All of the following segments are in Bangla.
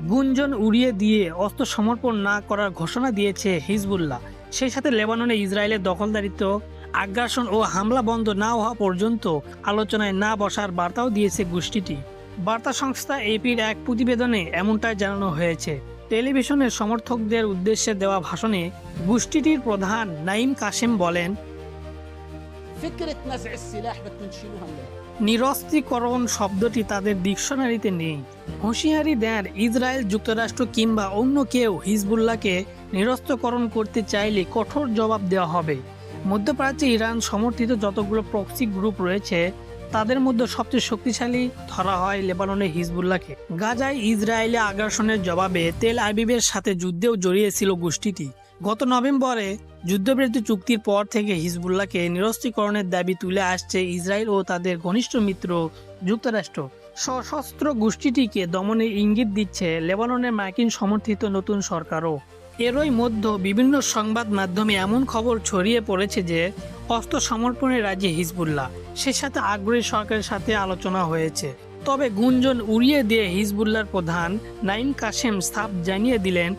গুঞ্জন উড়িয়ে দিয়ে অস্ত্র সমর্পণ না করার ঘোষণা দিয়েছে হিজবুল্লাহ। সেই সাথে লেবাননে ইসরায়েলের দখলদারিত্ব, আগ্রাসন ও হামলা বন্ধ না হওয়া পর্যন্ত আলোচনায় না বসার বার্তাও দিয়েছে গোষ্ঠীটি। বার্তা সংস্থা এপির এক প্রতিবেদনে এমনটাই জানানো হয়েছে। টেলিভিশনের সমর্থকদের উদ্দেশ্যে দেওয়া ভাষণে গোষ্ঠীটির প্রধান নাঈম কাশেম বলেন, فكرة نزع السلاح بدكم تشيلوها من নিরস্ত্রীকরণ শব্দটি তাদের ডিকশনারিতে নেই। হুঁশিয়ারি দেন, ইসরায়েল, যুক্তরাষ্ট্র কিংবা অন্য কেউ হিজবুল্লাহকে নিরস্ত্রকরণ করতে চাইলে কঠোর জবাব দেওয়া হবে। মধ্যপ্রাচ্যে ইরান সমর্থিত যতগুলো প্রক্সি গ্রুপ রয়েছে তাদের মধ্যে সবচেয়ে শক্তিশালী ধরা হয় লেবাননের হিজবুল্লাহকে। গাজায় ইসরায়েলি আগ্রাসনের জবাবে তেল আবিবের সাথে যুদ্ধেও জড়িয়েছিল গোষ্ঠীটি। গত নভেম্বরে যুদ্ধবিরতি চুক্তির পর থেকে হিজবুল্লাহকে নিরস্ত্রীকরণের দাবি তুলে আসছে ইসরায়েল ও তাদের ঘনিষ্ঠ মিত্র যুক্তরাষ্ট্র। সশস্ত্র গোষ্ঠীটিকে দমনের ইঙ্গিত দিচ্ছে লেবাননের মার্কিন সমর্থিত নতুন সরকারও। এরই মধ্যে বিভিন্ন সংবাদ মাধ্যমে এমন খবর ছড়িয়ে পড়েছে যে অস্ত্র সমর্পণে রাজি হিজবুল্লাহ, সে সাথে আগ্রহী সরকারের সাথে আলোচনা হয়েছে। তবে গুঞ্জন উড়িয়ে দিয়ে হিজবুল্লাহর প্রধান নাঈম কাশেম সাফ জানিয়ে দিলেন,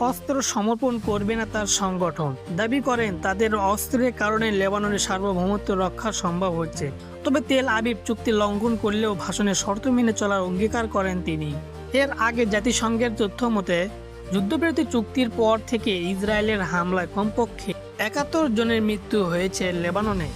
অস্ত্র সমর্পণ করবে না তার সংগঠন। দাবি করেন তাদের অস্ত্রের কারণে লেবাননের সার্বভৌমত্ব রক্ষা সম্ভব হচ্ছে। তবে তেল আবিব চুক্তি লঙ্ঘন করলেও ভাষণে শর্ত মেনে চলার অঙ্গীকার করেন তিনি। এর আগে জাতিসংঘের তথ্য মতে যুদ্ধবিরতি চুক্তির পর থেকে ইসরায়েলের হামলায় কমপক্ষে ৭১ জনের মৃত্যু হয়েছে লেবাননে।